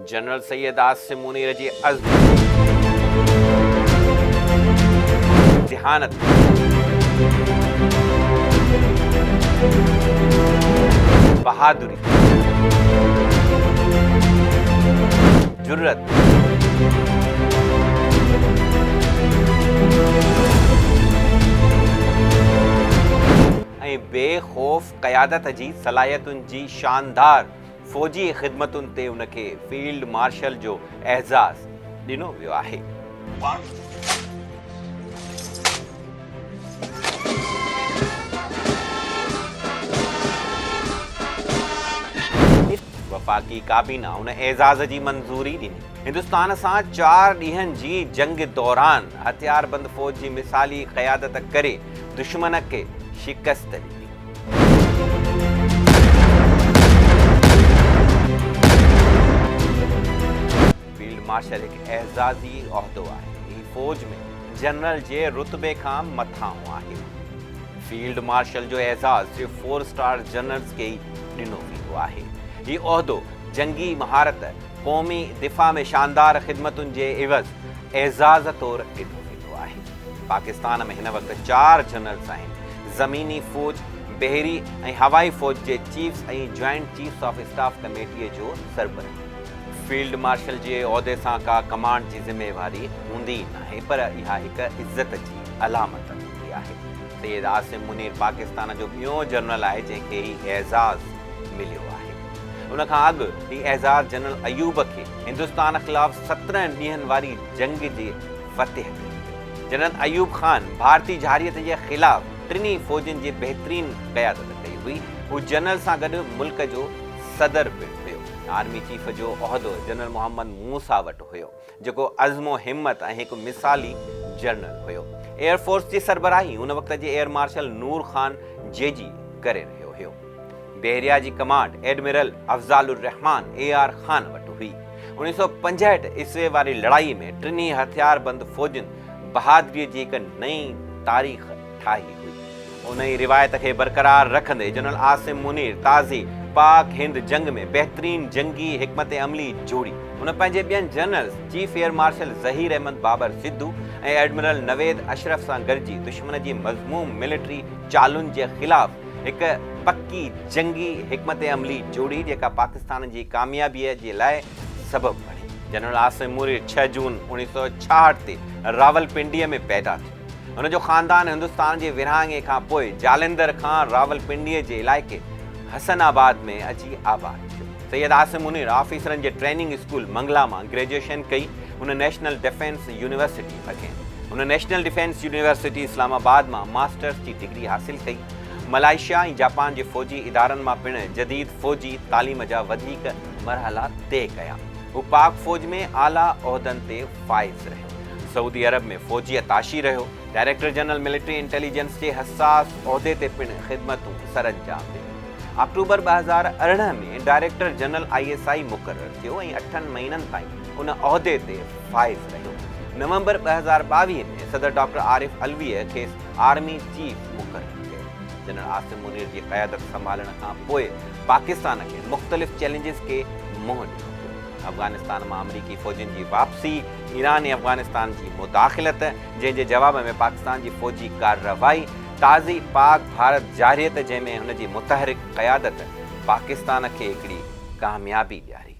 General Syed Asim Munir जी अज़्म, जहानत, बहादुरी, जुर्रत, बेखौफ क़यादत जी सलाहियतुनि जी शानदार फ़ौजी ख़िदमतुनि ते उनखे फील्ड मार्शल जो एज़ाज़ ॾिनो वियो आहे। वफ़ाक़ी काबीना उन एज़ाज़ जी मंज़ूरी ॾिनी। हिंदुस्तान सां 4 ॾींहनि जी जंग दौरान हथियारबंद फ़ौज जी मिसाली क़यादत करे दुश्मन खे शिकस्त ॾिनी। फील्ड मार्शल हिकु एज़ाज़ी उहिदो आहे। ही फ़ौज में जनरल जे रुतबे खां मथां आहे। फील्ड मार्शल जो एज़ाज़ सिर्फ़ 4 स्टार जनरल्स खे ई ॾिनो वेंदो आहे। ही उहिदो जंगी महारत, क़ौमी दिफ़ा में शानदार ख़िदमतुनि जे एवज़ एज़ाज़ तौरु ॾिनो वेंदो आहे। पाकिस्तान में हिन वक़्तु 4 जनरल्स आहिनि। ज़मीनी फ़ौज, बहरी ऐं हवाई फ़ौज जे चीफ्स ऐं जॉइंट चीफ्स ऑफ स्टाफ कमेटीअ जो सरबराह। फील्ड मार्शल जे उहिदे सां का कमांड जी ज़िम्मेवारी हूंदी नाहे, पर इहा हिकु इज़त जी अलामत हूंदी आहे। सैयद आसिम मुनीर पाकिस्तान जो ॿियों जनरल आहे जंहिंखे ही एज़ाज़ मिलियो आहे। उन खां अॻु ही एज़ाज़ जनरल अयूब खे हिंदुस्तान ख़िलाफ़ 17 ॾींहनि वारी जंग जे फ़तेह कई। जनरल अयूब ख़ान भारतीय जारियत जे ख़िलाफ़ टिनी फ़ौजनि जी बहितरीन क़यादत कई हुई। हू जनरल सां गॾु मुल्क जो सदर पिणु हुयो। आर्मी चीफ जो उहिदो जनरल मोहम्मद मूसा वटि हुयो, जेको अज़्मो हिम्मत ऐं हिकु मिसाली जनरल हुयो। एयरफोर्स जी सरबराही उन वक़्त जे एयर मार्शल नूर ख़ान जेजी करे रहियो हुयो। बहरिया जी कमांड एडमिरल अफ़ज़ालुर रहमान AR ख़ान वटि हुई। 1965 ईस्वी वारी लड़ाई में टिनी हथियारबंद फ़ौजुनि बहादुरीअ जी हिकु नई तारीख़ ठाही हुई। उन ई रिवायत खे बरक़रार रखंदे जनरल आसिम मुनीर ताज़ी पाक हिंद जंग में बेहतरीन जंगी हिकमत अमली जोड़ी उन पंहिंजे ॿियनि generals chief air marshal Zaheer Ahmed Babar Sidhu ऐं एडमिरल नवेद अशरफ सां गॾिजी दुश्मन जी मज़मूम मिलिट्री चालुनि जे ख़िलाफ़ हिकु पक्की जंगी हिकमत अमली जोड़ी जेका पाकिस्तान जी कामयाबीअ जे लाइ सबबु बणी। जनरल आसिम मुनीर 6 जून 1966 ते रावलपिंडीअ में पैदा थियो। हुनजो ख़ानदान हिंदुस्तान जे विरहाङे खां पोइ जालंधर खां रावलपिंडीअ जे इलाइक़े हसनाबाद में अची आबाद थियो। सैयद आसिम मुनीर ऑफिसरनि जे ट्रेनिंग स्कूल मंगला मां ग्रेजुएशन कई। हुन नेशनल डिफेंस यूनिवर्सिटी पढ़ियईं। हुन नेशनल डिफेंस यूनिवर्सिटी इस्लामाबाद मां मास्टर्स जी डिग्री हासिल कई। मलाइशिया ऐं जापान जे फ़ौजी इदारनि मां पिणु जदीद फ़ौजी तालीम जा वधीक मरहला तय कया। हू पाक फ़ौज में आला उहिदनि ते फ़ाइज़ रहियो। सऊदी अरब में फ़ौजी अताशी रहियो। डायरेक्टर जनरल मिलिट्री इंटेलिजेंस जे हसास उहिदे ते पिणु ख़िदमतूं सरअंजाम ॾिनियूं। अक्टूबर 2018 में डायरेक्टर जनरल ISI मुक़ररु थियो ऐं 8 महीननि ताईं उन उहिदे ते फ़ाइज़ रहियो। नवंबर 2022 में सदर डॉक्टर आरिफ अलवीअ खेसि आर्मी चीफ मुक़ररु कयो। जनरल आसिम मुनीर जी क़यादत संभालण खां पोइ पाकिस्तान खे मुख़्तलिफ़ चैलेंजिस खे मुंहुं ॾिनो पियो। अफ़गानिस्तान मां अमरीकी फ़ौजियुनि जी वापसी, ईरान ऐं अफ़गानिस्तान जी मुदाख़िलत, जंहिंजे जवाब में पाकिस्तान जी फ़ौजी कार्रवाई, ताज़ी पाक भारत जारियत जंहिंमें हुनजी मुतहरिक क़यादत पाकिस्तान खे हिकिड़ी कामयाबी ॾियारी।